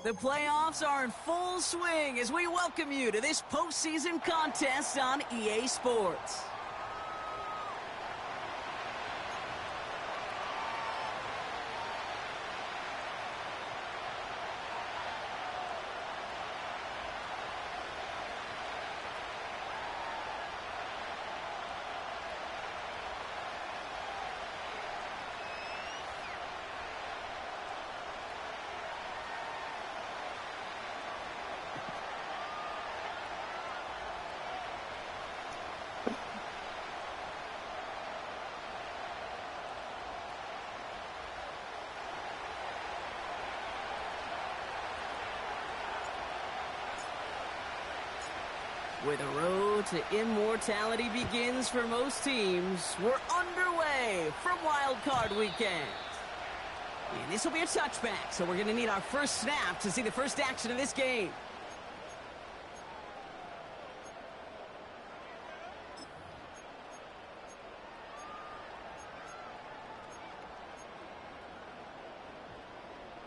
The playoffs are in full swing as we welcome you to this postseason contest on EA Sports. Where the road to immortality begins for most teams, we're underway from Wild Card Weekend. And this will be a touchback, so we're going to need our first snap to see the first action of this game.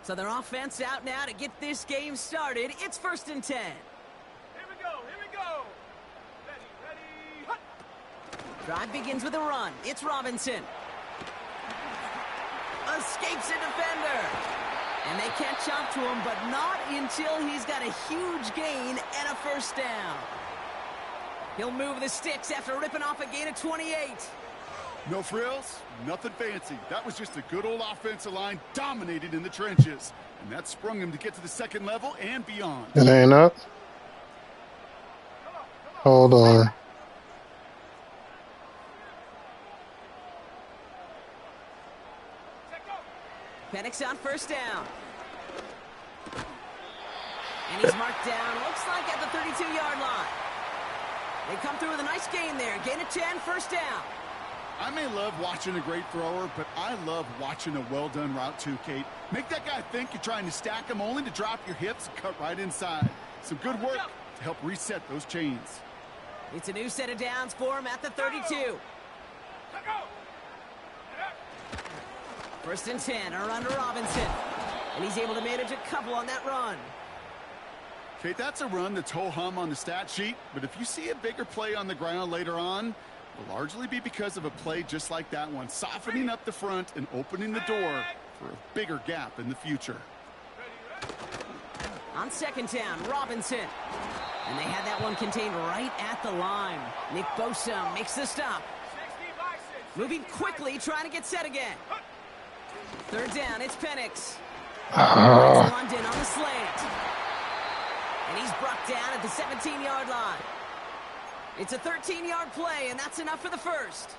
So their offense out now to get this game started. It's 1st and 10. Drive begins with a run. It's Robinson. Escapes a defender. And they catch up to him, but not until he's got a huge gain and a first down. He'll move the sticks after ripping off a gain of 28. No frills, nothing fancy. That was just a good old offensive line dominating in the trenches. And that sprung him to get to the second level and beyond. It ain't up. Hold on. Penix on first down. And he's marked down, looks like at the 32-yard line. They come through with a nice gain there. Gain of 10, first down. I may love watching a great thrower, but I love watching a well-done route too, Kate. Make that guy think you're trying to stack him only to drop your hips and cut right inside. Some good work to help reset those chains. It's a new set of downs for him at the 32. 1st and 10, around to Robinson. And he's able to manage a couple on that run. Kate, that's a run that's ho-hum on the stat sheet, but if you see a bigger play on the ground later on, it'll largely be because of a play just like that one, softening up the front and opening the door for a bigger gap in the future. On 2nd down, Robinson. And they had that one contained right at the line. Nick Bosa makes the stop. Moving quickly, trying to get set again. 3rd down, it's Penix. London on the slant. And he's brought down at the 17-yard line. It's a 13-yard play, and that's enough for the first.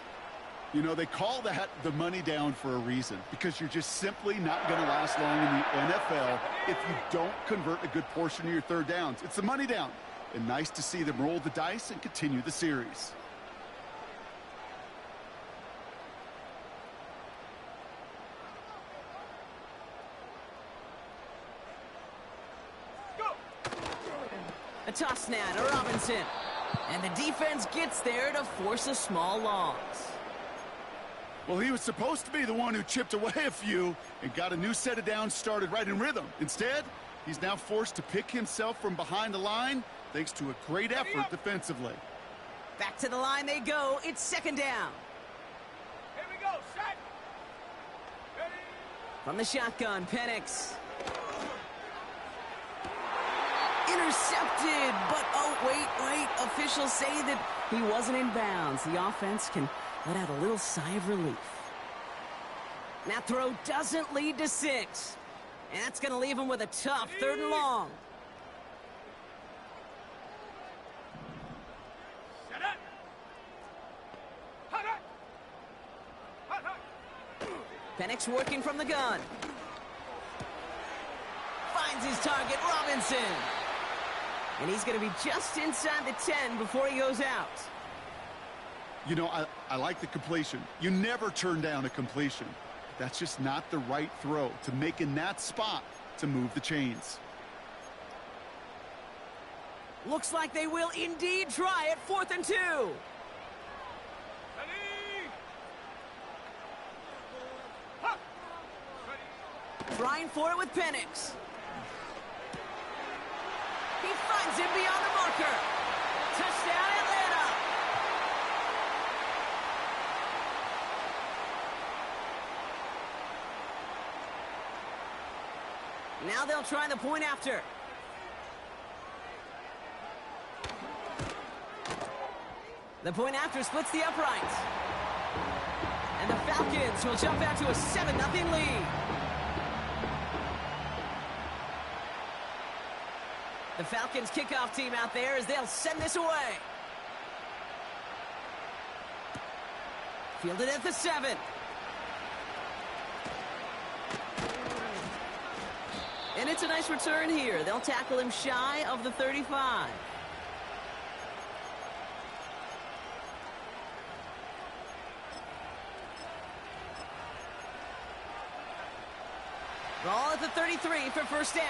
You know, they call that the money down for a reason, because you're just simply not going to last long in the NFL if you don't convert a good portion of your 3rd downs. It's the money down, and nice to see them roll the dice and continue the series. A toss now to Robinson. And the defense gets there to force a small loss. Well, he was supposed to be the one who chipped away a few and got a new set of downs started right in rhythm. Instead, he's now forced to pick himself from behind the line thanks to a great effort defensively. Back to the line they go. It's 2nd down. Here we go, set. Ready. From the shotgun, Penix. Intercepted, but oh, wait. Officials say that he wasn't in bounds. The offense can let out a little sigh of relief. That throw doesn't lead to 6. And that's going to leave him with a tough 3rd and long. Penix working from the gun. Finds his target, Robinson. And he's going to be just inside the 10 before he goes out. You know, I like the completion. You never turn down a completion. That's just not the right throw to make in that spot to move the chains. Looks like they will indeed try it. 4th and 2. Trying for it with Penix. He finds him beyond the marker. Touchdown, Atlanta. Now they'll try the point after. The point after splits the uprights. And the Falcons will jump out to a 7-0 lead. The Falcons kickoff team out there as they'll send this away. Fielded at the 7. And it's a nice return here. They'll tackle him shy of the 35. Ball at the 33 for first down.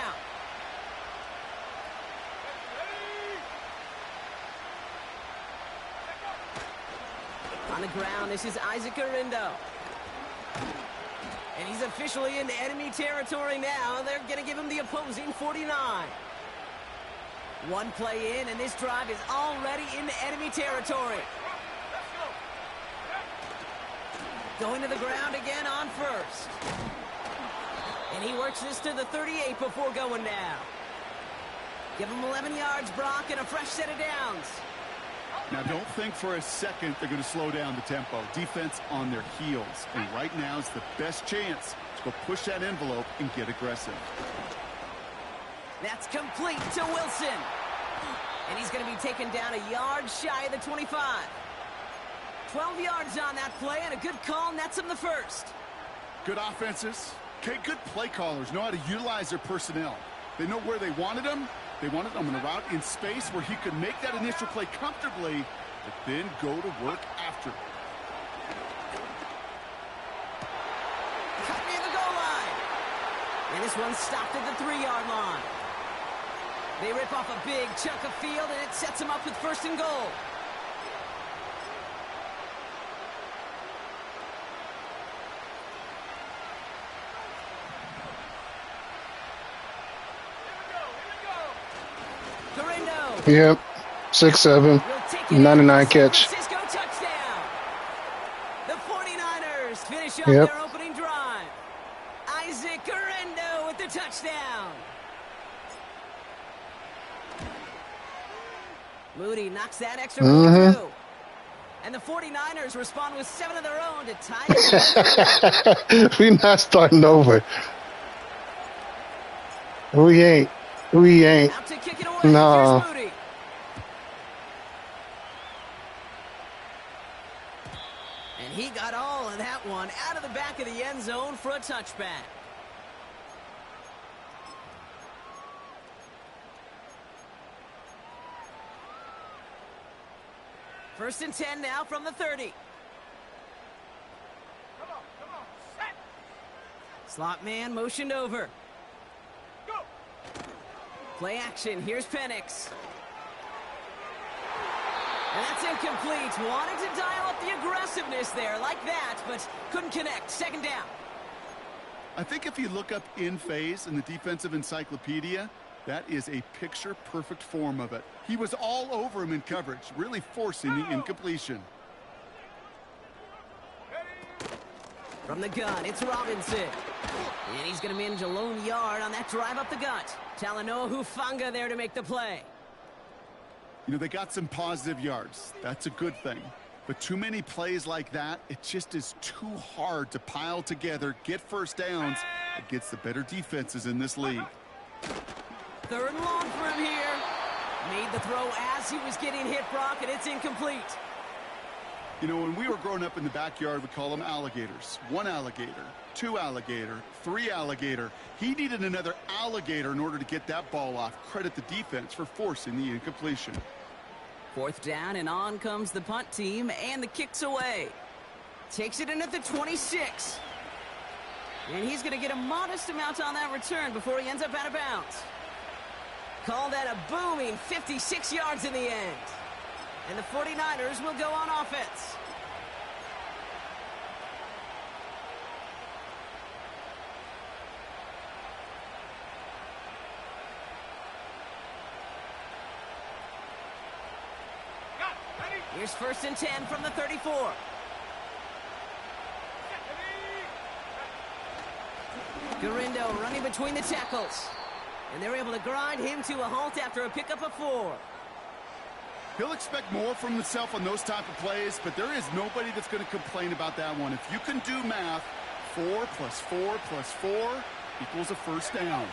On the ground, this is Isaac Arindo. And he's officially into enemy territory now. They're going to give him the opposing 49. One play in, and this drive is already into enemy territory. Going to the ground again on first. And he works this to the 38 before going down. Give him 11 yards, Brock, and a fresh set of downs. Now, don't think for a second they're going to slow down the tempo. Defense on their heels. And right now is the best chance to go push that envelope and get aggressive. That's complete to Wilson. And he's going to be taken down a yard shy of the 25. 12 yards on that play, and a good call nets him the first. Good offenses. Okay, good play callers know how to utilize their personnel. They know where they wanted them. They wanted them in a route in space where he could make that initial play comfortably, but then go to work after. Cut near the goal line. And this one's stopped at the 3-yard line. They rip off a big chunk of field, and it sets them up with first and goal. Yep. 6'7", 99 catch. The 49ers finish off Yep. their opening drive. Isaac Arindo with the touchdown. Moody knocks that extra point through. And the 49ers respond with 7 of their own to tie it. We not starting over. We ain't. Out to kick it away. No. Here's Moody. And he got all of that one out of the back of the end zone for a touchback. First and 10 now from the 30. Come on, set. Slot man motioned over. Go. Play action. Here's Penix. And that's incomplete. Wanted to dial up the aggressiveness there like that, but couldn't connect. Second down. I think if you look up in phase in the defensive encyclopedia, that is a picture-perfect form of it. He was all over him in coverage, really forcing the incompletion. From the gun, it's Robinson. And he's going to manage a lone yard on that drive up the gut. Talanoa Hufanga there to make the play. You know, they got some positive yards. That's a good thing. But too many plays like that, it just is too hard to pile together, get first downs against the better defenses in this league. Third and long for him here. Made the throw as he was getting hit, Brock, and it's incomplete. You know, when we were growing up in the backyard, we call them alligators. 1 alligator, 2 alligator, 3 alligator. He needed another alligator in order to get that ball off. Credit the defense for forcing the incompletion. Fourth down, and on comes the punt team, and the kick's away. Takes it in at the 26. And he's going to get a modest amount on that return before he ends up out of bounds. Call that a booming 56 yards in the end. And the 49ers will go on offense. Here's 1st and 10 from the 34. Garindo running between the tackles. And they're able to grind him to a halt after a pickup of 4. He'll expect more from himself on those type of plays, but there is nobody that's going to complain about that one. If you can do math, 4 plus 4 plus 4 equals a first down.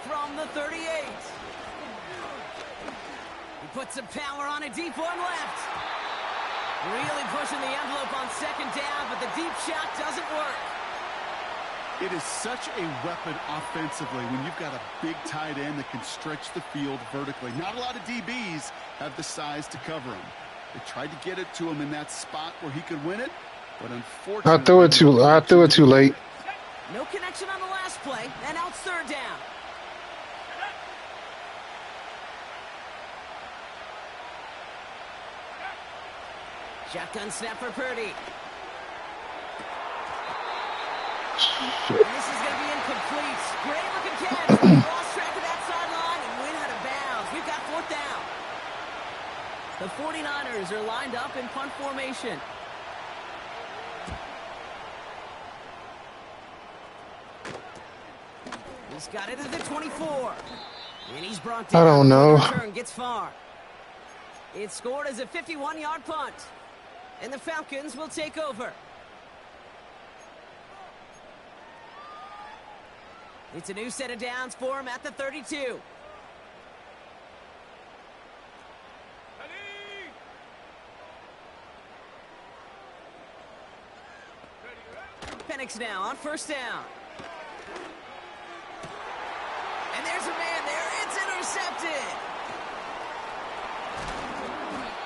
From the 38. He puts some power on it, deep one left. Really pushing the envelope on 2nd down, but the deep shot doesn't work. It is such a weapon offensively when you've got a big tight end that can stretch the field vertically. Not a lot of DBs have the size to cover him. They tried to get it to him in that spot where he could win it, but unfortunately... I threw it too late. No connection on the last play, and out 3rd down. Shotgun snap for Purdy. And this is going to be incomplete. Great looking catch. Lost track of that sideline and went out of bounds. We've got 4th down. The 49ers are lined up in punt formation. He's got it at the 24. And he's brought down. I don't know. Return gets far. It's scored as a 51-yard punt. And the Falcons will take over. It's a new set of downs for him at the 32. Penix now on 1st down. And there's a man there. It's intercepted.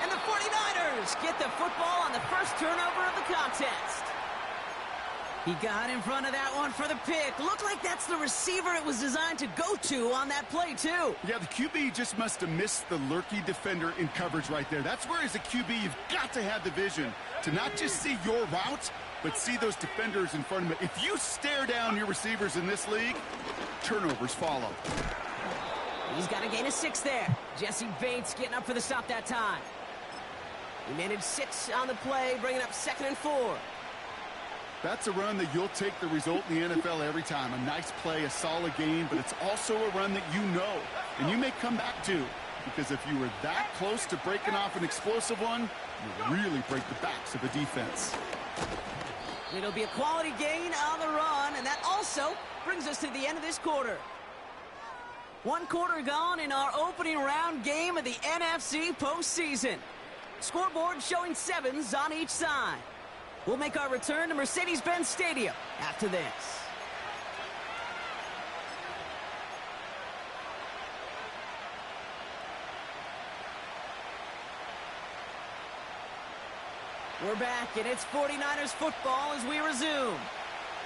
And the 49ers get the football on the first turnover of the contest. He got in front of that one for the pick. Looked like that's the receiver it was designed to go to on that play, too. Yeah, the QB just must have missed the lurky defender in coverage right there. That's where, as a QB, you've got to have the vision to not just see your route, but see those defenders in front of you. If you stare down your receivers in this league, turnovers follow. He's got a gain of 6 there. Jesse Bates getting up for the stop that time. He managed 6 on the play, bringing up 2nd and 4. That's a run that you'll take the result in the NFL every time. A nice play, a solid game, but it's also a run that you know and you may come back to, because if you were that close to breaking off an explosive one, you really break the backs of a defense. It'll be a quality gain on the run, and that also brings us to the end of this quarter. 1 quarter gone in our opening round game of the NFC postseason. Scoreboard showing 7s on each side. We'll make our return to Mercedes-Benz Stadium after this. We're back, and it's 49ers football as we resume.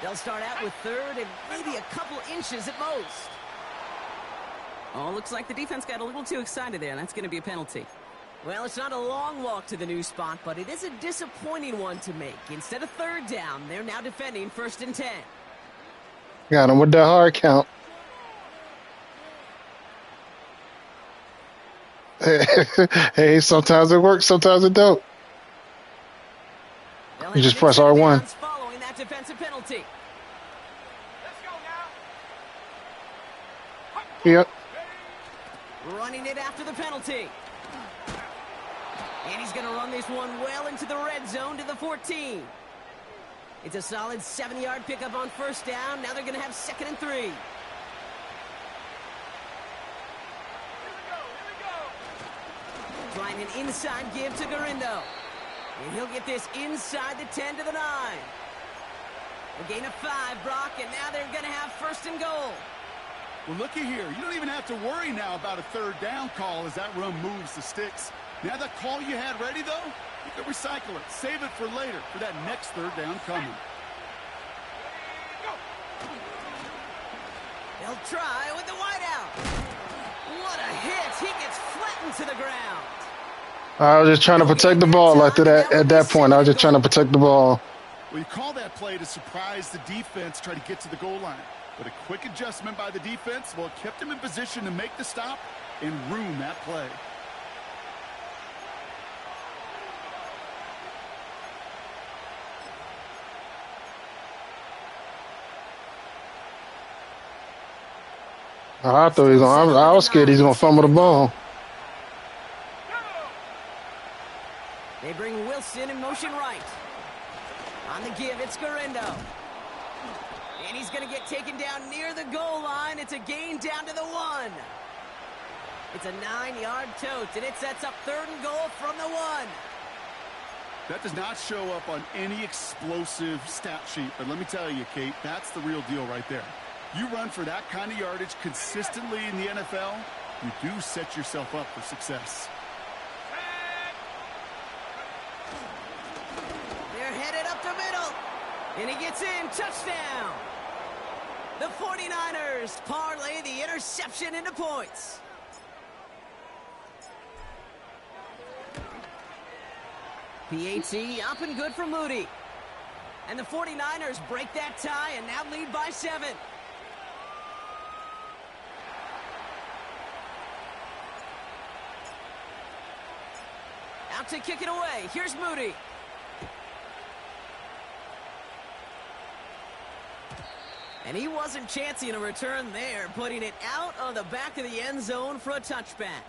They'll start out with 3rd and maybe a couple inches at most. Oh, looks like the defense got a little too excited there, and that's going to be a penalty. Well, it's not a long walk to the new spot, but it is a disappointing one to make. Instead of 3rd down, they're now defending 1st and 10. Got him with that hard count. Hey, sometimes it works, sometimes it don't. You just press R1. Following that defensive penalty. Let's go now. Yep. Running it after the penalty. And he's going to run this one well into the red zone to the 14. It's a solid 7-yard pickup on 1st down. Now they're going to have 2nd and 3. Here we go. Trying an inside give to Garindo. And he'll get this inside the 10 to the 9. A gain of 5, Brock, and now they're going to have 1st and goal. Well, looky here. You don't even have to worry now about a 3rd down call as that run moves the sticks. Now that call you had ready, though, you can recycle it. Save it for later for that next 3rd down coming. They'll try with the wideout. What a hit. He gets flattened to the ground. I was just trying to protect the ball after that. At that point, I was just trying to protect the ball. Well, you call that play to surprise the defense, try to get to the goal line. But a quick adjustment by the defense, well, it kept him in position to make the stop and ruin that play. I thought he was going. I was scared he's going to fumble the ball. They bring Wilson in motion right. On the give, it's Garindo. And he's going to get taken down near the goal line. It's a gain down to the 1. It's a 9-yard tote, and it sets up 3rd and goal from the 1. That does not show up on any explosive stat sheet. But let me tell you, Kate, that's the real deal right there. You run for that kind of yardage consistently in the NFL, you do set yourself up for success. They're headed up the middle. And he gets in. Touchdown. The 49ers parlay the interception into points. PAT up and good for Moody. And the 49ers break that tie and now lead by 7. Out to kick it away. Here's Moody. And he wasn't chancing a return there, putting it out on the back of the end zone for a touchback.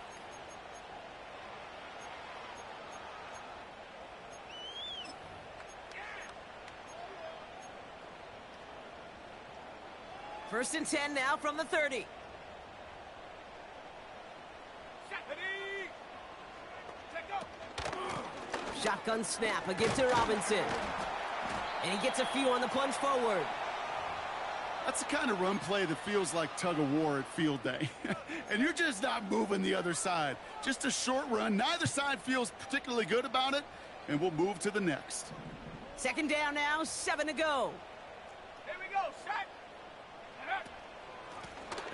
First and 10 now from the 30. Shotgun snap, a give to Robinson. And he gets a few on the plunge forward. That's the kind of run play that feels like tug-of-war at field day. And you're just not moving the other side. Just a short run. Neither side feels particularly good about it. And we'll move to the next. Second down now, 7 to go. Here we go, set.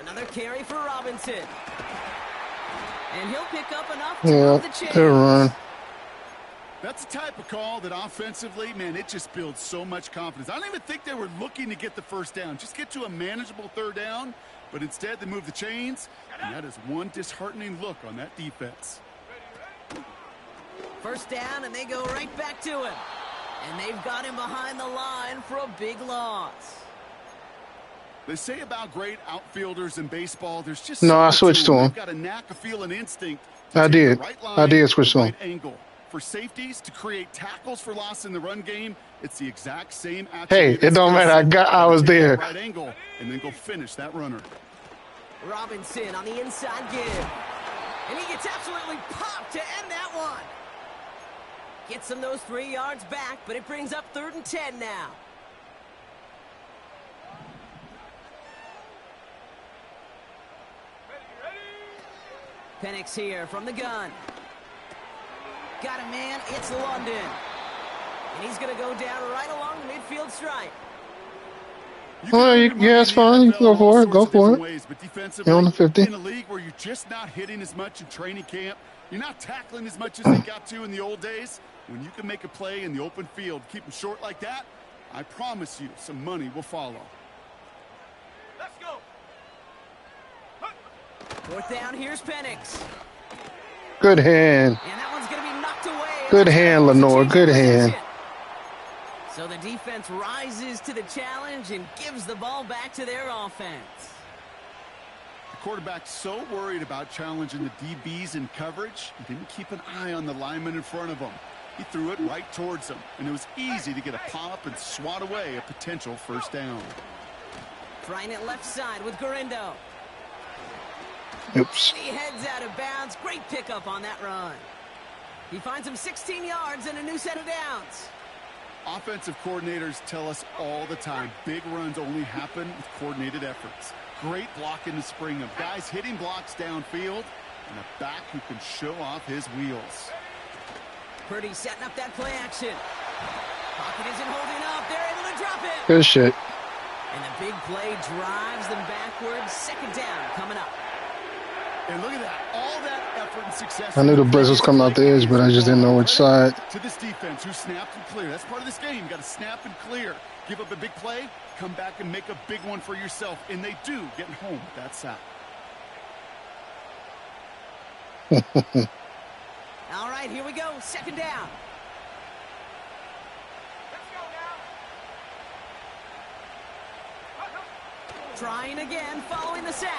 Another carry for Robinson. And he'll pick up enough to move the chains. Good run. That's the type of call that offensively, man, it just builds so much confidence. I don't even think they were looking to get the first down. Just get to a manageable 3rd down. But instead, they move the chains. And that is one disheartening look on that defense. First down, and they go right back to him. And they've got him behind the line for a big loss. They say about great outfielders in baseball, there's just no. I switched to him. They've got a knack of feeling instinct. I did. Right line, I did switch to him. right angle. For safeties to create tackles for loss in the run game, it's the exact same attribute. Hey, it don't matter. I was there. Right angle, and then go finish that runner. Robinson on the inside give. And he gets absolutely popped to end that one. Gets him those 3 yards back, but it brings up 3rd and 10 now. Penix here from the gun. Got a man, it's London. And he's going to go down right along the midfield stripe. Yeah, it's fine. You can go for it. Go for it. But defensively, You're on the 50. in a league where you're just not hitting as much in training camp, you're not tackling as much as they got to in the old days. When you can make a play in the open field, keep them short like that, I promise you some money will follow. Let's go. 4th down, here's Penix. Good hand. And that one's going to be knocked away. Good hand, Lenore. Good hand. So the defense rises to the challenge and gives the ball back to their offense. The quarterback's so worried about challenging the DBs in coverage, he didn't keep an eye on the lineman in front of him. He threw it right towards him, and it was easy to get a pop and swat away a potential first down. Trying it left side with Garindo. Oops. And he heads out of bounds. Great pickup on that run. He finds him 16 yards and a new set of downs. Offensive coordinators tell us all the time, big runs only happen with coordinated efforts. Great blocking to spring them. Guys hitting blocks downfield, and a back who can show off his wheels. Purdy setting up that play action. Pocket isn't holding up. They're able to drop it. Good shit. And the big play drives them backwards. 2nd down coming up. And look at that. All that effort and success. I knew the blitz was coming out the edge, but I just didn't know which side. To this defense who snapped and clear. That's part of this game. You got to snap and clear. Give up a big play, come back and make a big one for yourself. And they do, getting home with that sack. All right, here we go. Second down. Let's go now. Trying again, following the sack.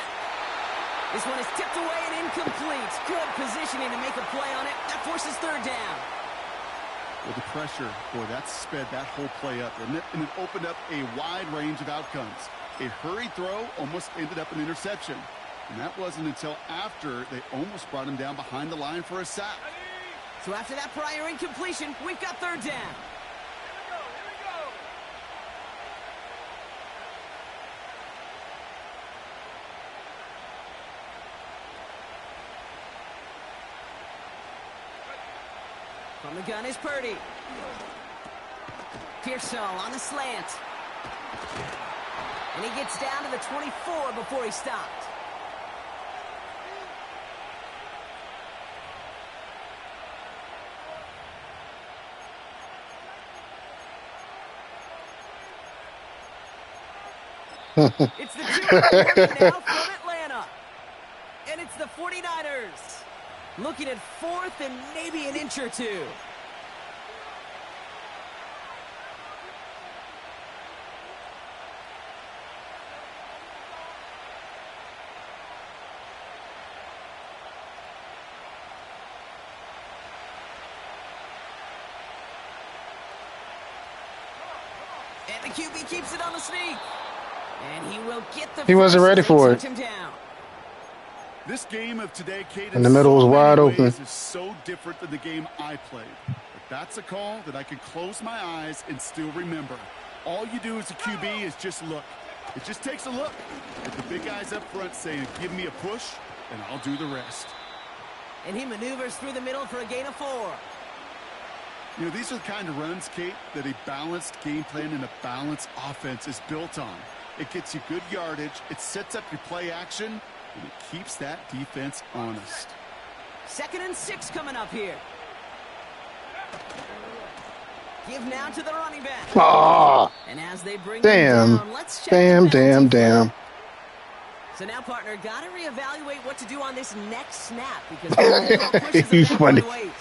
This one is tipped away and incomplete. Good positioning to make a play on it. That forces third down. Well, the pressure, boy, that sped that whole play up, didn't it? And it opened up a wide range of outcomes. A hurried throw almost ended up an interception. And that wasn't until after they almost brought him down behind the line for a sack. So after that prior incompletion, we've got third down. Here we go. From the gun is Purdy. Pearsall on the slant. And he gets down to the 24 before he stopped. It's the 2-point now from Atlanta. And it's the 49ers. Looking at fourth and maybe an inch or two. And the QB keeps it on the sneak. And he will get the He wasn't ready for it. him down. This game of today, Kate, And the middle was wide open. is so different than the game I played. But that's a call that I can close my eyes and still remember. All you do as a QB is just look. It just takes a look at the big guys up front saying, give me a push, and I'll do the rest. And he maneuvers through the middle for a gain of 4. You know, these are the kind of runs, Kate, that a balanced game plan and a balanced offense is built on. It gets you good yardage, it sets up your play action, and it keeps that defense honest. 2nd and 6 coming up here. Give now to the running back. Ah, And as they bring damn. him down, let's check the penalty flag. So now, partner, got to reevaluate what to do on this next snap because the pushes He's him funny. both ways.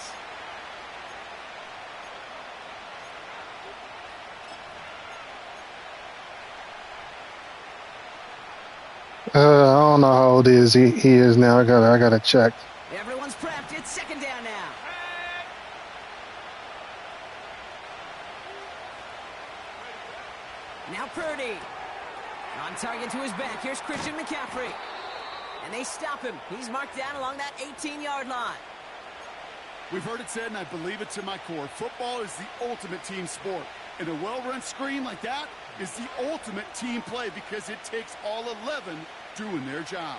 I don't know how old he is now. I gotta check. Everyone's prepped. It's 2nd down now. Now Purdy. On target to his back. Here's Christian McCaffrey. And they stop him. He's marked down along that 18-yard line. We've heard it said, and I believe it to my core, football is the ultimate team sport. And a well-run screen like that is the ultimate team play because it takes all 11 doing their job.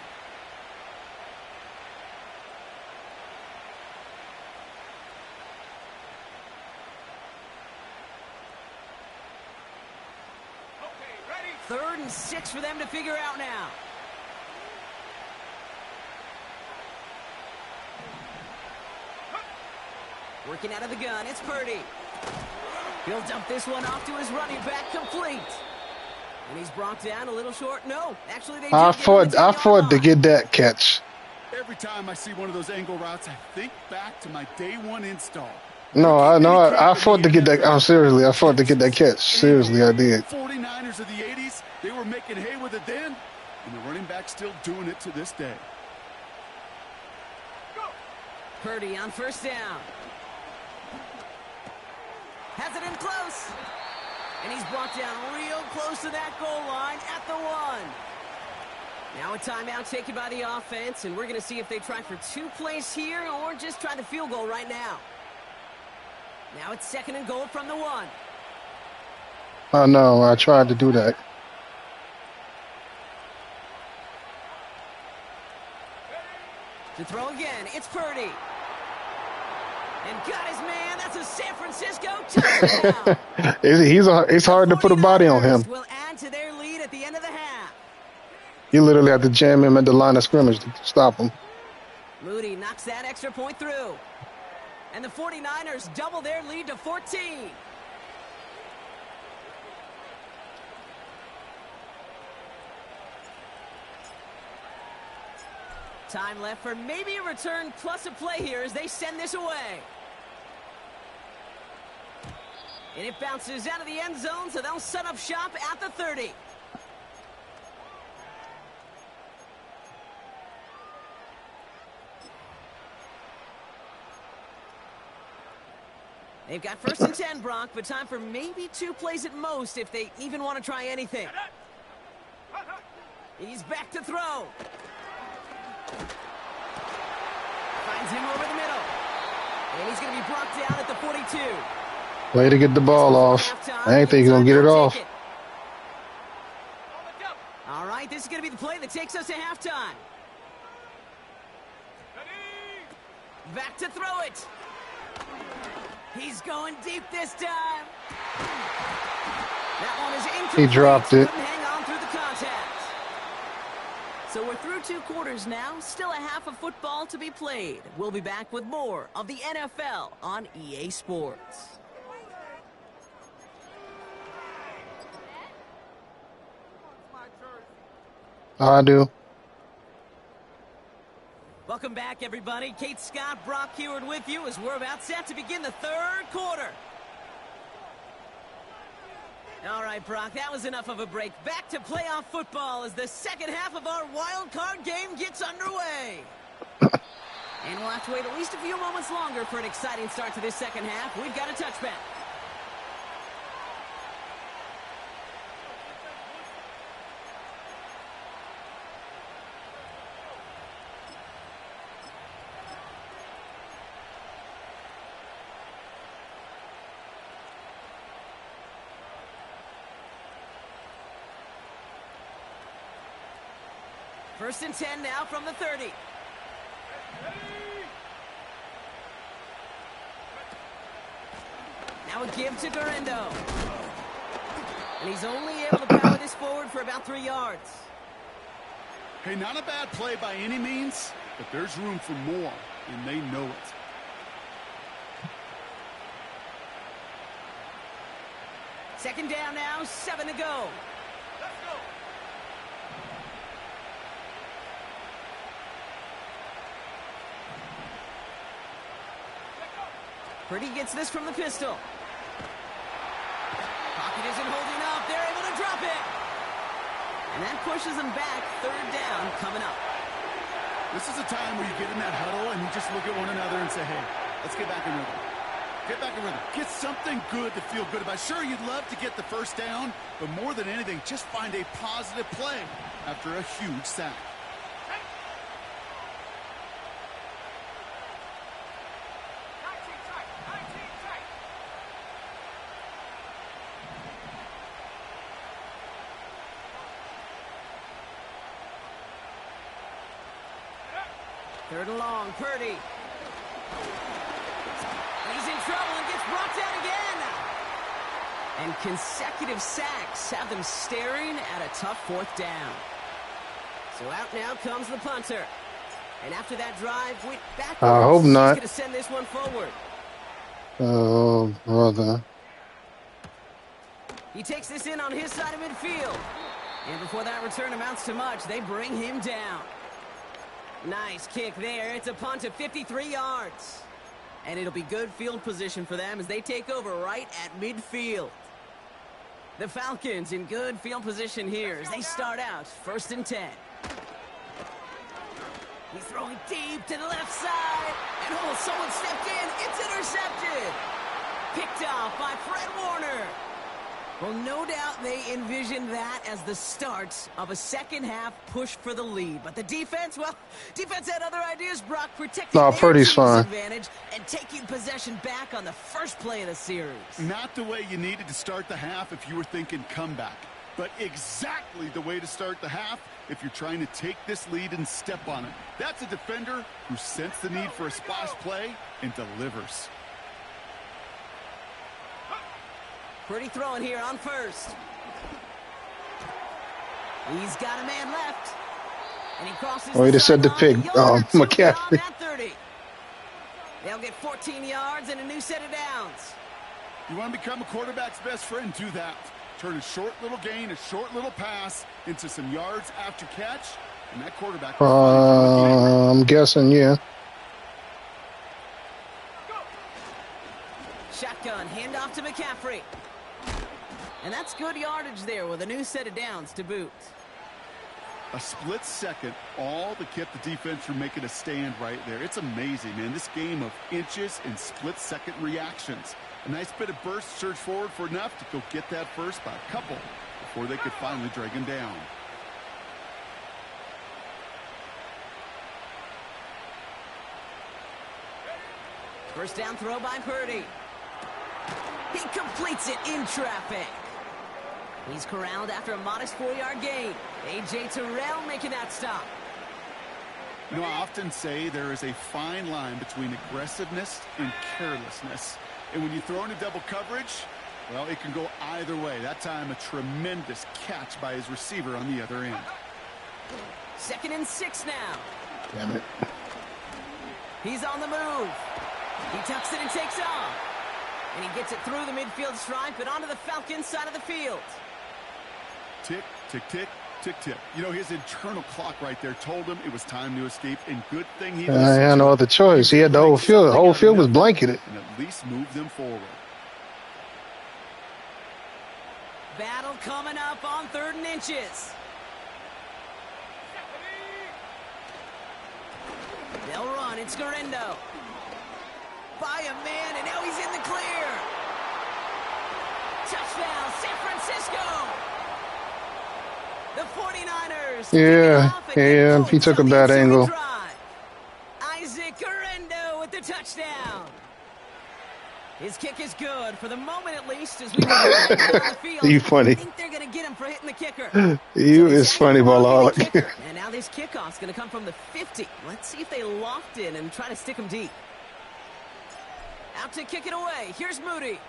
Okay, ready? 3rd and 6 for them to figure out now. Working out of the gun, it's Purdy. He'll dump this one off to his running back, complete. And he's brought down a little short. No, actually they I fought to get that catch. Every time I see one of those angle routes, I think back to my day one install. No, I fought to get that. Seriously, I fought to get that catch. Seriously, I did. 49ers of the 80s, they were making hay with it then, and the running back still doing it to this day. Purdy on 1st down. Has it in close. And he's brought down real close to that goal line at the 1. Now a timeout taken by the offense, and we're going to see if they try for 2 plays here or just try the field goal right now. Now it's 2nd and goal from the 1. I know. I tried to do that. To throw again, it's Purdy. And got his man. That's a San Francisco touchdown. It's hard to put a body on him. Will add to their lead at the end of the half. You literally have to jam him at the line of scrimmage to stop him. Moody knocks that extra point through. And the 49ers double their lead to 14. Time left for maybe a return plus a play here as they send this away. And it bounces out of the end zone, so they'll set up shop at the 30. They've got 1st and 10, Brock, but time for maybe 2 plays at most if they even want to try anything. He's back to throw. Finds him over the middle. And he's going to be brought down at the 42. Way to get the ball off. I ain't think he's going to get it off. All right, this is going to be the play that takes us to halftime. Back to throw it. He's going deep this time. That one is incomplete. He dropped it. Couldn't hang on through the contact. So we're through 2 quarters now. Still a half of football to be played. We'll be back with more of the NFL on EA Sports. I do. Welcome back, everybody. Kate Scott, Brock Heward with you as we're about set to begin the 3rd quarter. All right, Brock, that was enough of a break. Back to playoff football as the second half of our wild card game gets underway. And we'll have to wait at least a few moments longer for an exciting start to this second half. We've got a touchback. First and 10 now from the 30. Now a give to Garendo. And he's only able to power this forward for about 3 yards. Hey, not a bad play by any means, but there's room for more, and they know it. Second down now, 7 to go. Purdy gets this from the pistol. Pocket isn't holding up. They're able to drop it. And that pushes them back. 3rd down coming up. This is a time where you get in that huddle and you just look at one another and say, hey, let's get back in rhythm. Get back in rhythm. Get something good to feel good about. Sure, you'd love to get the first down, but more than anything, just find a positive play after a huge sack. Third and long, Purdy. He's in trouble and gets brought down again. And consecutive sacks have them staring at a tough 4th down. So out now comes the punter. And after that drive, went backwards. I hope not. He's going to send this one forward. Oh, brother. He takes this in on his side of midfield. And before that return amounts to much, they bring him down. Nice kick there. It's a punt of 53 yards. And it'll be good field position for them as they take over right at midfield. The Falcons in good field position here as they start out 1st and 10. He's throwing deep to the left side. And oh, someone stepped in. It's intercepted. Picked off by Fred Warner. Well, no doubt they envisioned that as the start of a second half push for the lead. But the defense, well, defense had other ideas, Brock, protecting their Purdy's team's fine. advantage and taking possession back on the first play of the series. Not the way you needed to start the half if you were thinking comeback, but exactly the way to start the half if you're trying to take this lead and step on it. That's a defender who sensed the need for a splash play and delivers. Purdy throwing here on 1st. He's got a man left. And he crosses Oh, he the just said the sideline, pick. a yard or two beyond McCaffrey. that 30. They'll get 14 yards and a new set of downs. You want to become a quarterback's best friend? Do that. Turn a short little gain, a short little pass into some yards after catch, and that quarterback will find you again. I'm guessing, yeah. Shotgun, handoff to McCaffrey. And that's good yardage there with a new set of downs to boot. A split second, all that kept the defense from making a stand right there. It's amazing, man. This game of inches and split-second reactions. A nice bit of burst, surge forward for enough to go get that first by a couple before they could finally drag him down. First down throw by Purdy. He completes it in traffic. He's corralled after a modest 4-yard gain. A.J. Terrell making that stop. You know, I often say there is a fine line between aggressiveness and carelessness. And when you throw into double coverage, well, it can go either way. That time, a tremendous catch by his receiver on the other end. 2nd and 6 now. Damn it. He's on the move. He tucks it and takes off. And he gets it through the midfield stripe and onto the Falcons side of the field. Tick, tick, tick, tick, tick. You know, his internal clock right there told him it was time to escape, and good thing he I had no other choice. He had the whole field. The whole field was blanketed. And at least move them forward. Battle coming up on 3rd and inches. They'll run. It's Garendo. By a man, and now he's in the clear. Touchdown, San Francisco. The 49ers. Yeah, he took a bad angle. Isaac Garendo with the touchdown. His kick is good for the moment, at least, as we move on the field. You funny. I think they're going to get him for hitting the kicker. You is funny, Ballaholic. And now this kickoff's going to come from the 50. Let's see if they loft in and try to stick him deep. Out to kick it away. Here's Moody.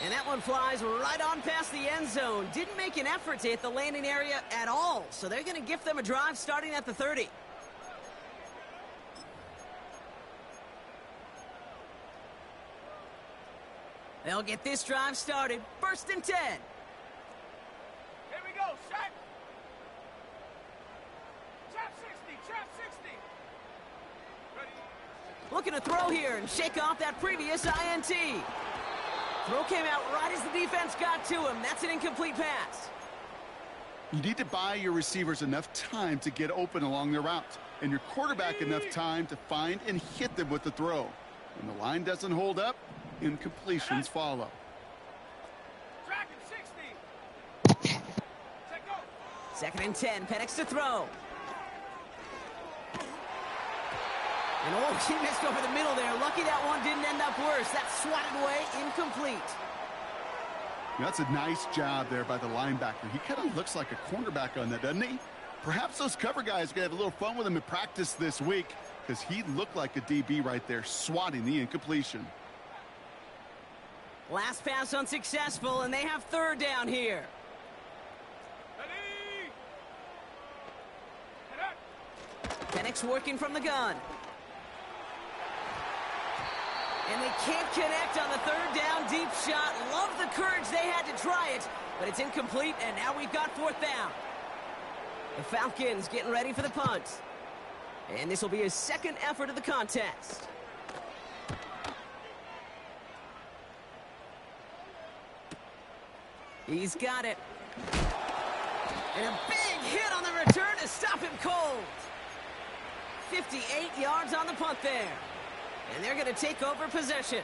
And that one flies right on past the end zone. Didn't make an effort to hit the landing area at all. So they're going to gift them a drive starting at the 30. They'll get this drive started. 1st and 10. Here we go, set. Trap 60, trap 60. Ready. Looking to throw here and shake off that previous INT. Throw came out right as the defense got to him. That's an incomplete pass. You need to buy your receivers enough time to get open along their route, and your quarterback enough time to find and hit them with the throw. When the line doesn't hold up, incompletions follow. Tracking 60. Set go. 2nd and 10. Penix to throw. And oh, he missed over the middle there. Lucky that one didn't end up worse. That's swatted away, incomplete. That's a nice job there by the linebacker. He kind of looks like a cornerback on that, doesn't he? Perhaps those cover guys are going to have a little fun with him in practice this week, because he looked like a DB right there, swatting the incompletion. Last pass unsuccessful, and they have 3rd down here. Ready. Penix working from the gun. And they can't connect on the 3rd down deep shot. Love the courage they had to try it, but it's incomplete, and now we've got 4th down. The Falcons getting ready for the punt. And this will be his 2nd effort of the contest. He's got it. And a big hit on the return to stop him cold. 58 yards on the punt there. And they're going to take over possession.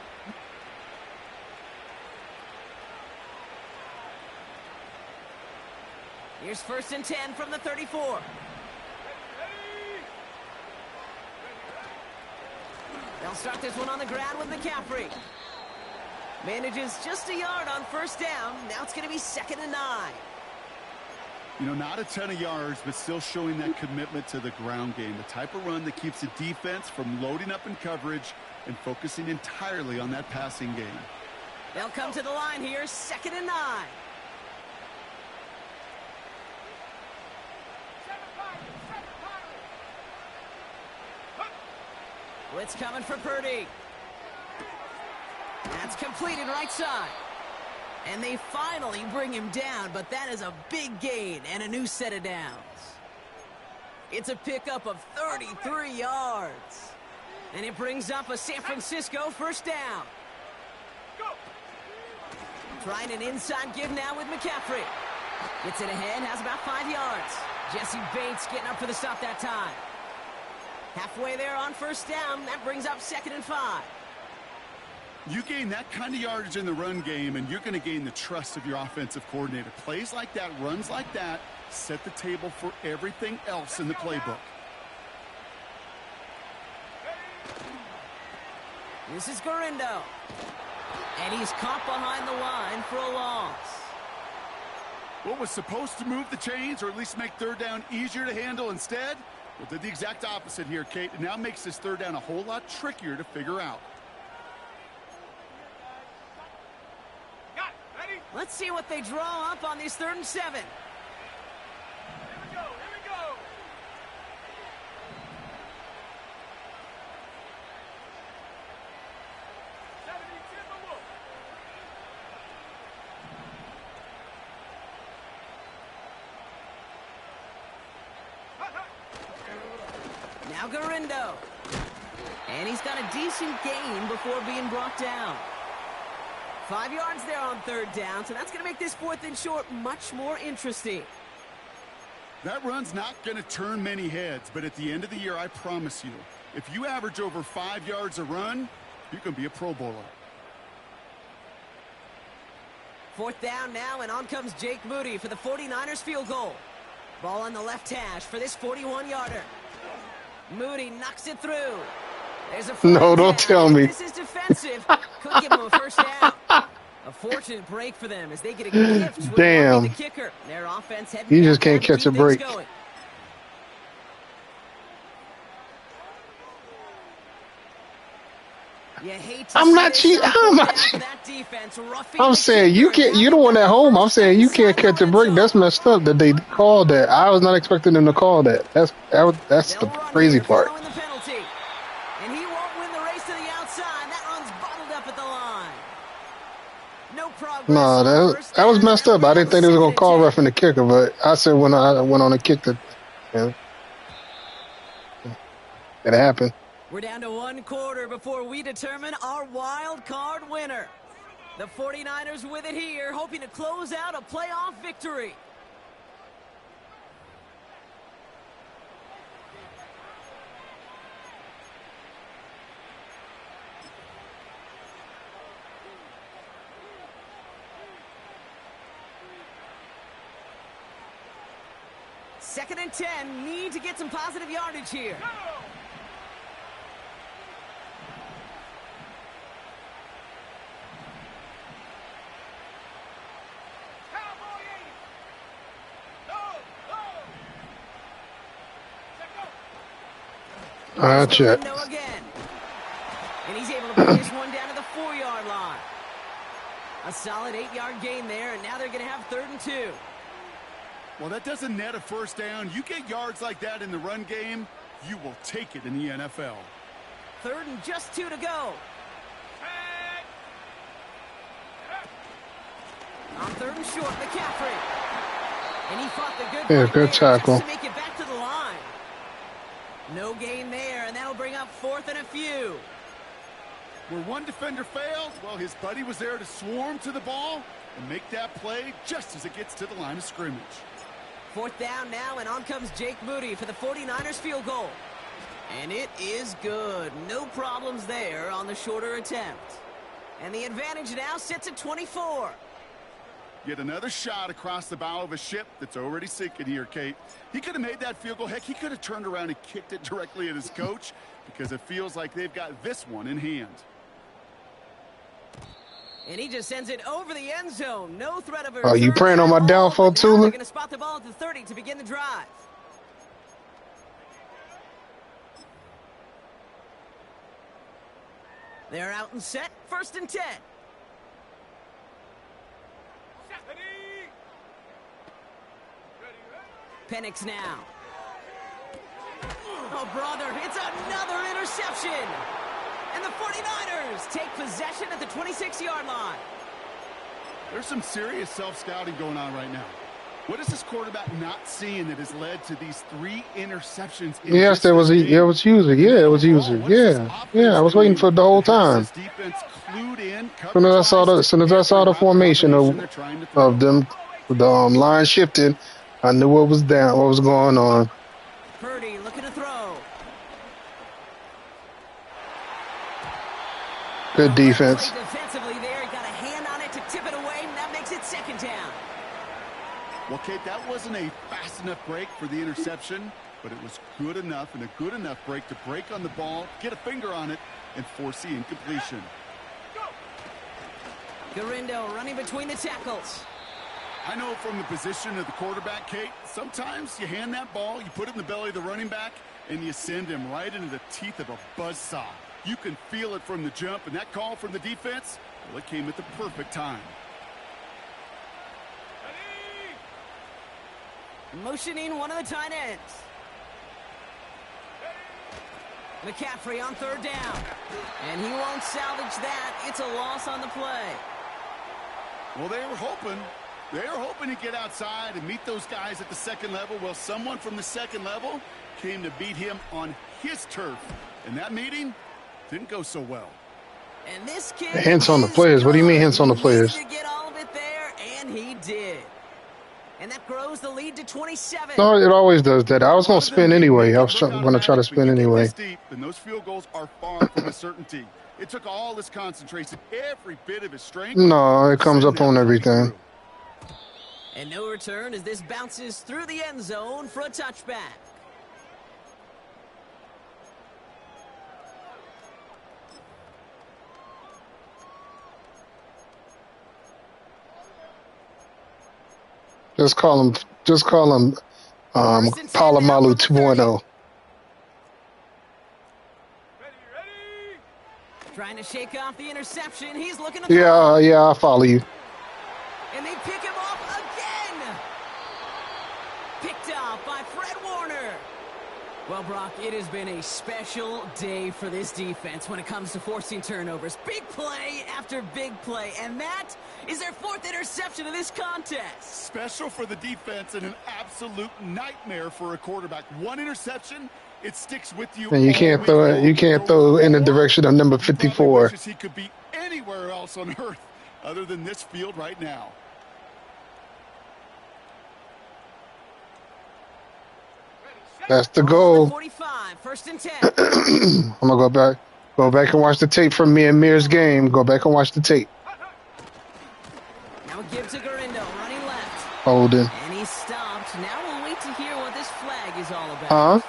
Here's 1st and 10 from the 34. They'll start this one on the ground with McCaffrey. Manages just a yard on 1st down. Now it's going to be 2nd and 9. You know, not a ton of yards, but still showing that commitment to the ground game. The type of run that keeps the defense from loading up in coverage and focusing entirely on that passing game. They'll come to the line here, 2nd and 9. Blitz coming for Purdy. That's completed right side. And they finally bring him down, but that is a big gain and a new set of downs. It's a pickup of 33 yards. And it brings up a San Francisco first down. Trying an inside give now with McCaffrey. Gets it ahead, has about 5 yards. Jesse Bates getting up for the stop that time. Halfway there on first down, that brings up 2nd and 5. You gain that kind of yardage in the run game, and you're going to gain the trust of your offensive coordinator. Plays like that, runs like that, set the table for everything else in the playbook. This is Garindo. And he's caught behind the line for a loss. What was supposed to move the chains, or at least make third down easier to handle instead? Well, did the exact opposite here, Kate. It now makes this third down a whole lot trickier to figure out. Let's see what they draw up on these 3rd and 7. Here we go. Now Garindo. And he's got a decent gain before being brought down. 5 yards there on 3rd down, so that's going to make this 4th and short much more interesting. That run's not going to turn many heads, but at the end of the year, I promise you, if you average over 5 yards a run, you can be a Pro Bowler. 4th down now, and on comes Jake Moody for the 49ers field goal. Ball on the left hash for this 41-yarder. Moody knocks it through. There's a No, don't tell me. This is defensive. Could give him a first down. A fortunate break for them as they get a gift with Damn. the kicker. Their offense heading You just down can't to catch a keep break. things going. You hate to I'm see not this cheating. on I'm not that cheating. defense, roughing I'm the saying you kicker, can't. and You now the one they've at got home. I'm first saying you inside can't the catch a red break. zone. That's messed up that they called that. I was not expecting them to call that. That's the They'll run crazy here part. following the penalty. And he won't win the race to the outside. That run's bottled up at the line. No progress. No, on first that was down, messed and up. that'll I bring didn't think they was up gonna 2nd call and 10. roughing the kicker, but I said when I went on and kicked it, yeah, it happened. We're down to 1 quarter before we determine our wild card winner. The 49ers with it here, hoping to close out a playoff victory. Second and 10, need to get some positive yardage here. Check. Window again. And he's able to bring this one down to the 4-yard line. A solid 8-yard gain there, and now they're going to have 3rd and 2. Well, that doesn't net a first down. You get yards like that in the run game, you will take it in the NFL. 3rd and just 2 to go. On 3rd and short, McCaffrey. And he fought the good Yeah, play good there tackle. just to make it back to the line. No gain there, and that'll bring up 4th and a few. Where one defender failed, well, his buddy was there to swarm to the ball and make that play just as it gets to the line of scrimmage. 4th down now, and on comes Jake Moody for the 49ers field goal. And it is good. No problems there on the shorter attempt. And the advantage now sits at 24. Yet another shot across the bow of a ship that's already sinking here, Kate. He could have made that field goal. Heck, he could have turned around and kicked it directly at his coach because it feels like they've got this one in hand. And he just sends it over the end zone. No threat of a Oh, you return praying on at my all, downfall, but now they're Tula? going to spot the ball at the 30 to begin the drive. They're out and set. 1st and 10. Penix now. Oh, brother, it's another interception. And the 49ers take possession at the 26-yard line. There's some serious self-scouting going on right now. What is this quarterback not seeing that has led to these 3 interceptions? Yes, there was a user. Yeah, it was a user. Yeah, I was waiting for it the whole time. As soon as I saw the formation of them, the line shifted, I knew what was going on. Purdy looking to throw. Good defense. Defensively there, got a hand on it to tip it away, and that makes it 2nd down. Well, Kate, that wasn't a fast enough break for the interception, but it was good enough and a good enough break to break on the ball, get a finger on it, and force the incompletion. Garindo running between the tackles. I know from the position of the quarterback, Kate, sometimes you hand that ball, you put it in the belly of the running back, and you send him right into the teeth of a buzzsaw. You can feel it from the jump, and that call from the defense, well, it came at the perfect time. Motioning one of the tight ends. McCaffrey on 3rd down. And he won't salvage that. It's a loss on the play. Well, they were hoping to get outside and meet those guys at the 2nd level. Well, someone from the 2nd level came to beat him on his turf. And that meeting didn't go so well. And this kid hints on the players. What do you mean hints on the players? To get all of it there, and he did. And that grows the lead to 27. No, it always does that. I was going to spin anyway. I was going to try to spin anyway. And those field goals are far from a certainty. It took all his concentration, every bit of his strength. No, it comes up on everything. And no return as this bounces through the end zone for a touchback. Just call him Palomalu 2.0. Trying to shake off the interception. He's looking to Yeah, I'll follow you. And they pick him off again. Picked off by Fred Warner. Well, Brock, it has been a special day for this defense when it comes to forcing turnovers. Big play after big play, and that is their 4th interception of this contest. Special for the defense and an absolute nightmare for a quarterback. 1 interception, it sticks with you. And you can't throw it. You can't throw in the direction of number 54. He could be anywhere else on earth other than this field right now. That's the goal. 45, 1st and 10. I'm gonna go back and watch the tape from me and Mir's game. Go back and watch the tape. Now give to Garindo, running left. Holding. And he's stopped. Now we'll wait to hear what this flag is all about. Huh?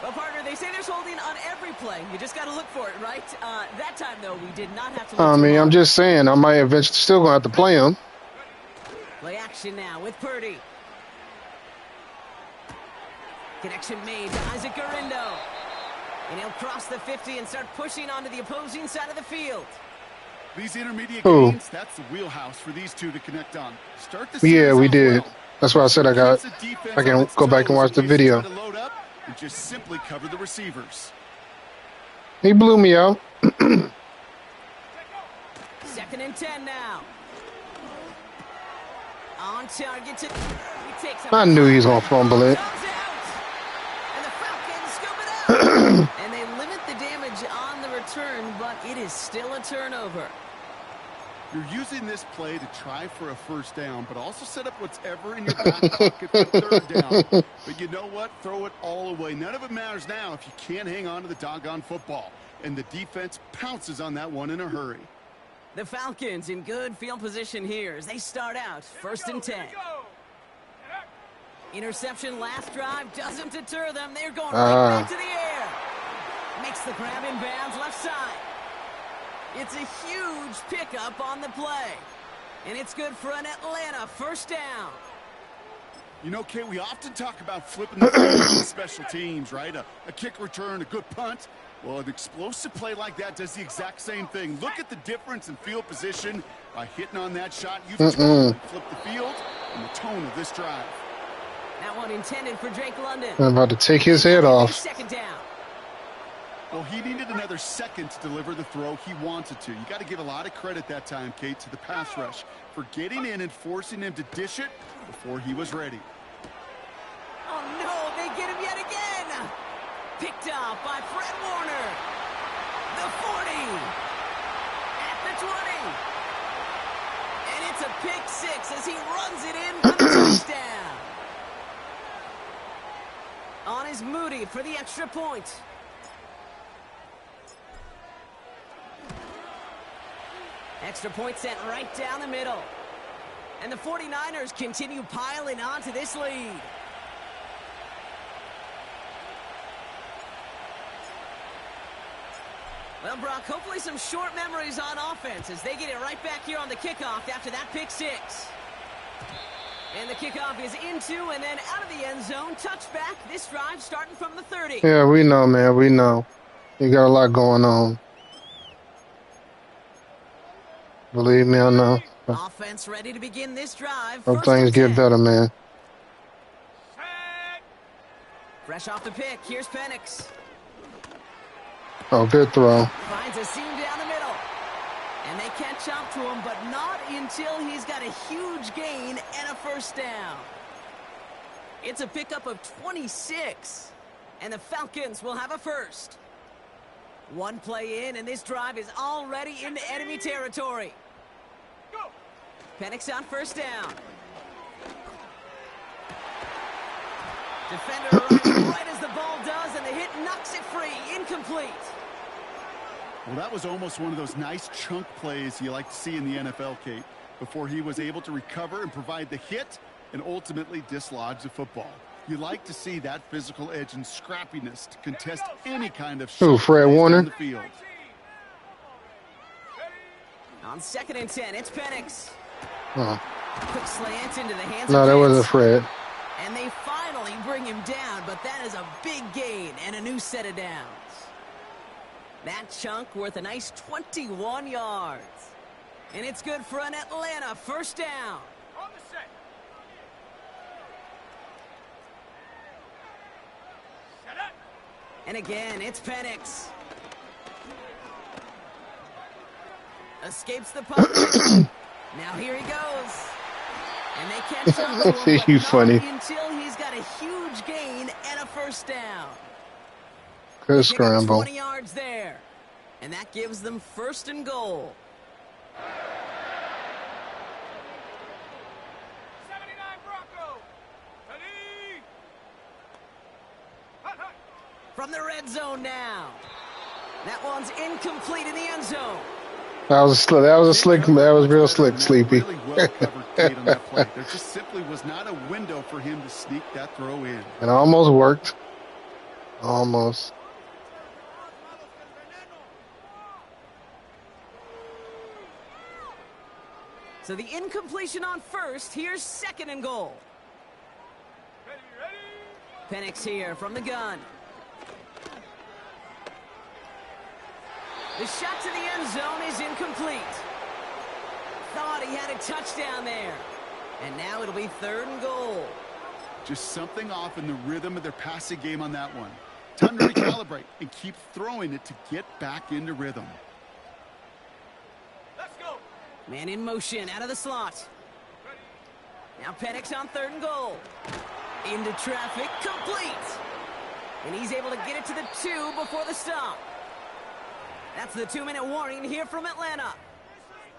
Well, partner, they say there's holding on every play. You just got to look for it, right? That time, though, we did not have to look. I mean, I'm just saying, I might eventually still gonna have to play him. Play action now with Purdy. Connection made to Isaac Garindo. And he'll cross the 50 and start pushing onto the opposing side of the field. These intermediate games, that's the wheelhouse for these two to connect on. Start the yeah, we did. Well. That's why I said I can go back and watch the video. And just simply cover the receivers. He blew me out. 2nd and 10 now. On target to... I knew he was going to fumble it. And the Falcons scoop it out. And they limit the damage on the return, but it is still a turnover. You're using this play to try for a 1st down, but also set up whatever in your back pocket for 3rd down. But you know what? Throw it all away. None of it matters now if you can't hang on to the doggone football. And the defense pounces on that one in a hurry. The Falcons in good field position here as they start out 1st and 10. Interception last drive doesn't deter them. They're going right back to the air. Makes the grab in bounds left side. It's a huge pickup on the play. And it's good for an Atlanta 1st down. You know, Kate, we often talk about flipping the field on special teams, right? A kick return, a good punt. Well, an explosive play like that does the exact same thing. Look at the difference in field position by hitting on that shot. You've totally flipped the field and the tone of this drive. That one intended for Drake London. I'm about to take his head off. Second down. Well, he needed another second to deliver the throw he wanted to. You got to give a lot of credit that time, Kate, to the pass rush for getting in and forcing him to dish it before he was ready. Oh, no, they get him yet again. Picked off by Fred Warner. The 40. At the 20. And it's a pick six as he runs it in for the touchdown. On is Moody for the extra point. Extra point sent right down the middle. And the 49ers continue piling on to this lead. Well, Brock, hopefully some short memories on offense as they get it right back here on the kickoff after that pick six. And the kickoff is into and then out of the end zone. Touchback. This drive starting from the 30. Yeah, we know, man. We know. You got a lot going on. Believe me, I know. Offense ready to begin this drive. Hope things get better, man. Fresh off the pick. Here's Penix. Oh, good throw. Finds a seam down the middle. And they catch up to him, but not until he's got a huge gain and a first down. It's a pickup of 26. And the Falcons will have a first. One play in, and this drive is already into enemy territory. Penix on first down. Defender arrives right as the ball does, and the hit knocks it free. Incomplete. Well, that was almost one of those nice chunk plays you like to see in the NFL, Kate, before he was able to recover and provide the hit and ultimately dislodge the football. You like to see that physical edge and scrappiness to contest any kind of shot Fred Warner on the field. On 2nd and 10, it's Penix. Oh. Quick slant into the hands No, of that Jets. wasn't Fred. And they finally bring him down, but that is a big gain and a new set of downs. That chunk worth a nice 21 yards. And it's good for an Atlanta first down. On the set. Set up. And again, it's Penix. Escapes the pocket. Now here he goes. And they catch up to him, but You not funny. until he's got a huge gain and a first down. Good Pick up scramble. 20 yards there. And that gives them first and goal. 79 Bronco. Ready. Hut, hut. From the red zone now. That one's incomplete in the end zone. That was real slick, Sleepy. Really well covered, Kate, on that play. There just simply was not a window for him to sneak that throw in. It almost worked. Almost. So the incompletion on first. Here's 2nd and goal. Ready, ready. Penix here from the gun. The shot to the end zone is incomplete. Thought he had a touchdown there. And now it'll be 3rd and goal. Just something off in the rhythm of their passing game on that one. Time to recalibrate and keep throwing it to get back into rhythm. Let's go. Man in motion out of the slot. Now Penix on 3rd and goal. Into traffic, complete. And he's able to get it to the 2 before the stop. That's the 2-minute warning here from Atlanta.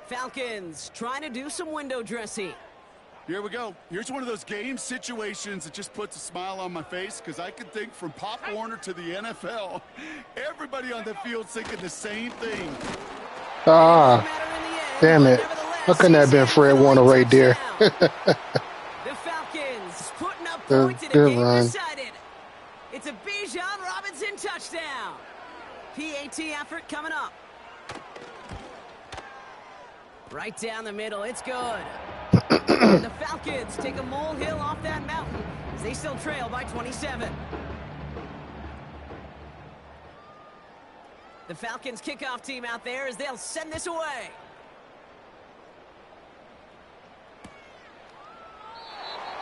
Falcons trying to do some window dressing. Here we go. Here's one of those game situations that just puts a smile on my face because I can think from Pop Warner to the NFL. Everybody on the field thinking the same thing. Ah, damn it. How couldn't that have been Fred Warner right there? The Falcons putting up Good- points in a good game run. decided. It's a Bijan Robinson touchdown. PAT effort coming up. Right down the middle, it's good. And the Falcons take a molehill off that mountain as they still trail by 27. The Falcons kickoff team out there as they'll send this away.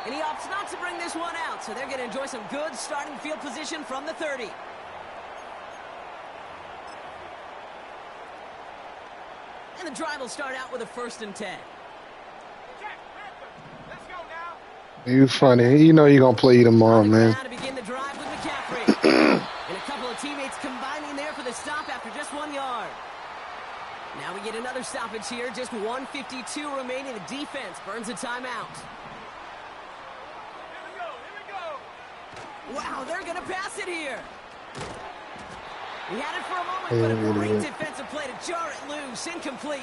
And he opts not to bring this one out, so they're going to enjoy some good starting field position from the 30. And the drive will start out with a 1st and 10. Let's go now. You funny. You know you're going to play you tomorrow, man. To begin the drive with McCaffrey. And a couple of teammates combining there for the stop after just 1 yard. Now we get another stoppage here. Just 1:52 remaining. The defense burns a timeout. Wow, they're going to pass it here. He had it for a moment, but a great defensive play to jar it loose. Incomplete.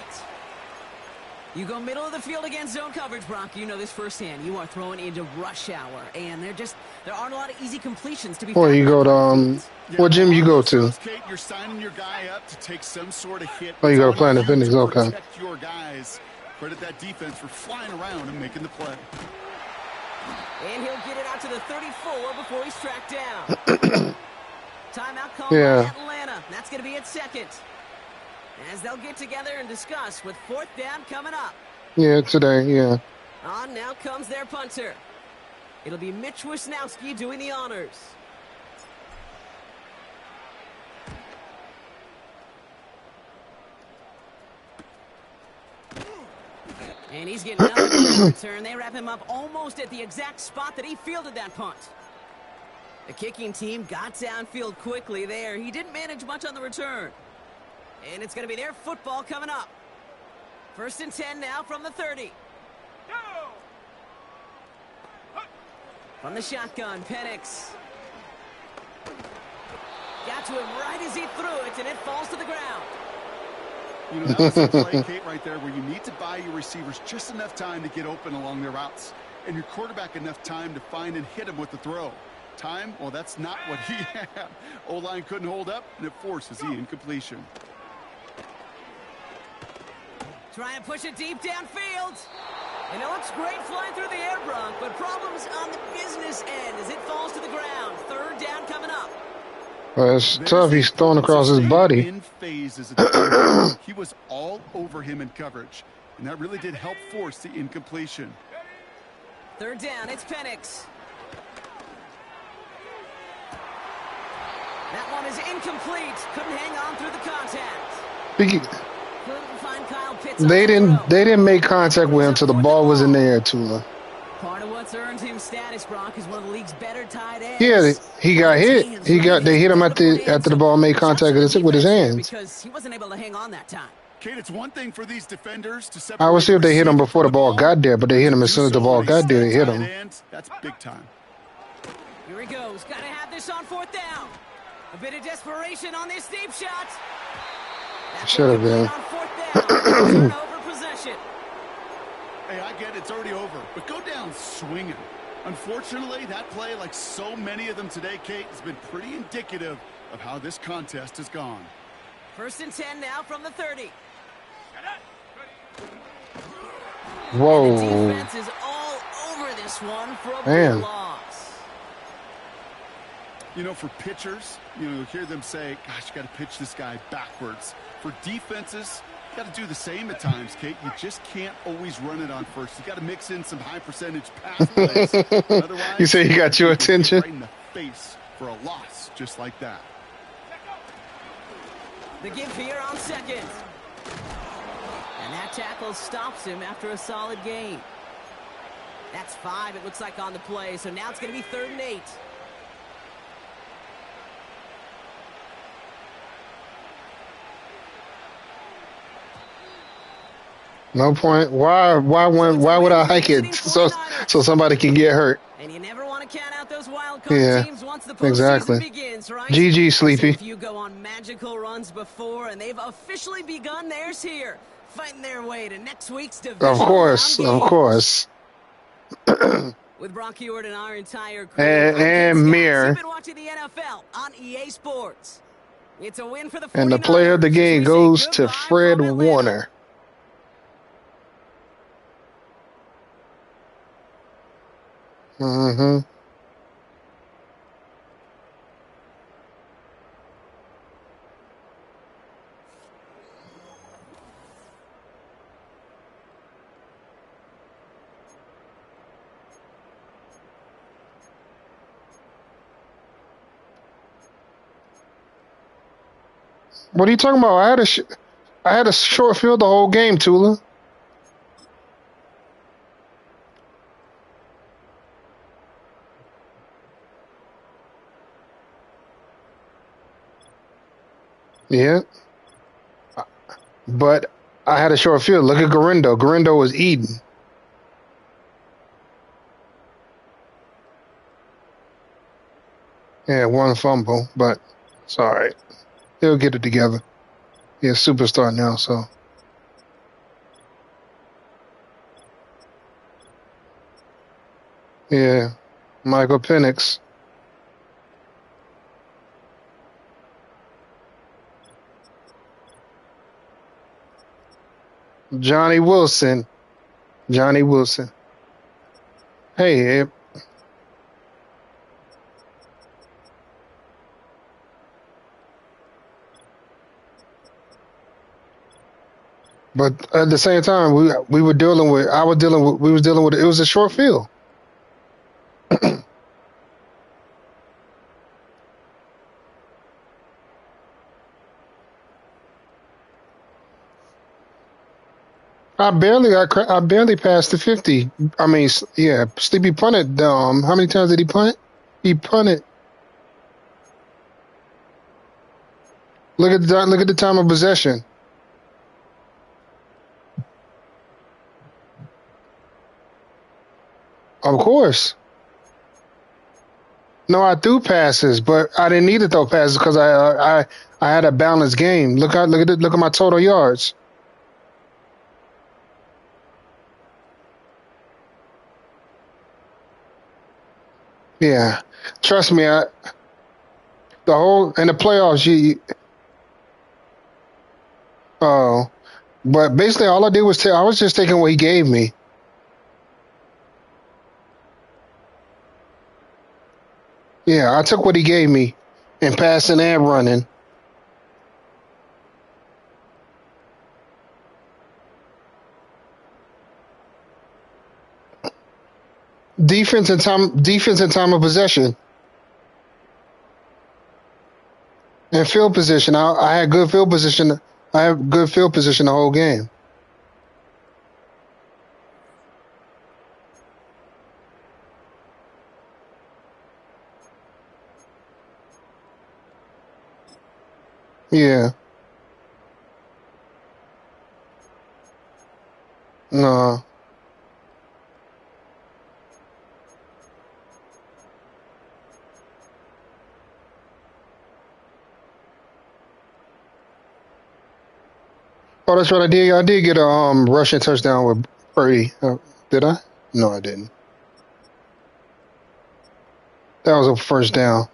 You go middle of the field against zone coverage, Brock. You know this firsthand. You are throwing into rush hour, and there aren't a lot of easy completions to be found. Well, you go to what gym you go to? Kate, you're signing your guy up to take some sort of hit. Oh, you go to Planet Fitness. Okay. Protect your guys. Credit that defense for flying around and making the play. And he'll get it out to the 34 before he's tracked down. Timeout called by Atlanta. That's going to be at 2nd. As they'll get together and discuss with 4th down coming up. Yeah, today, yeah. On now comes their punter. It'll be Mitch Wisnowski doing the honors. And he's getting another return. They wrap him up almost at the exact spot that he fielded that punt. The kicking team got downfield quickly there. He didn't manage much on the return. And it's going to be their football coming up. 1st and 10 now from the 30. From the shotgun, Penix. Got to him right as he threw it, and it falls to the ground. You know, that was a play, Kate, right there, where you need to buy your receivers just enough time to get open along their routes, and your quarterback enough time to find and hit him with the throw. Time? Well, that's not what he had. O-line couldn't hold up, and it forces the incompletion. Try and push it deep downfield. And it looks great flying through the air, Bronk, but problems on the business end as it falls to the ground. 3rd down coming up. Well, it's tough. He's thrown across his body. In phases, he was all over him in coverage, and that really did help force the incompletion. 3rd down, it's Penix. That one is incomplete. Couldn't hang on through the contact. Couldn't find Kyle Pitts. They didn't make contact with him until the ball was in the air, Tula. Part of what's earned him status, Brock, is one of the league's better tight ends. Yeah, he got hit. They hit him after the ball made contact with his hands. Because he wasn't able to hang on that time. Kate, it's one thing for these defenders to separate. I would see if they hit him before the ball got there, but they hit him as soon as the ball got there. They hit him. That's big time. Here he goes. Got to have this on 4th down. A bit of desperation on this deep shot. Should have been. On 4th down. Turnover possession. Hey, I get it's already over, but go down swinging. Unfortunately, that play, like so many of them today, Kate, has been pretty indicative of how this contest has gone. 1st and 10 now from the 30. Whoa. And the defense is all over this one for a big loss. You know, for pitchers, you hear them say, gosh, you got to pitch this guy backwards. For defenses, you got to do the same at times, Kate. You just can't always run it on first. You got to mix in some high percentage pass plays. Otherwise, you say he got your attention? Right in the face for a loss just like that. The give here on 2nd. And that tackle stops him after a solid gain. That's 5, it looks like, on the play. So now it's going to be 3rd and 8. No point. Why would I hike it so somebody can get hurt? And you never want to count out those wild card teams once the postseason begins, right? GG, Sleepy. If you go on magical runs before, and they've officially begun theirs here, fighting their way to next week's division. Of course. With Brock Ewart and our entire crew, and Mir. You've been watching the NFL on EA Sports. It's a win for the 49ers. And the player of the game goes to Fred Warner. Mm-hmm. What are you talking about? I had a short field the whole game, Tula. Yeah, but I had a short field. Look at Garindo. Garindo was eating. Yeah, one fumble, but it's all right. He'll get it together. He's a superstar now, so. Yeah, Michael Penix. Johnny Wilson. Johnny Wilson. Hey, but at the same time, we were dealing with. I was dealing with. We was dealing with. It was a short field. I barely passed the 50. I mean, yeah, Sleepy punted. How many times did he punt? He punted. Look at the time of possession. Of course. No, I threw passes, but I didn't need to throw passes because I had a balanced game. Look at my total yards. Yeah, trust me. The whole in the playoffs, oh, but basically all I did was I was just taking what he gave me. Yeah, I took what he gave me, and passing and running. Defense and time of possession, and field position. I had good field position. I had good field position the whole game. Yeah, no. Oh, that's right. I did get a rushing touchdown with Purdy. Did I? No, I didn't. That was a first down.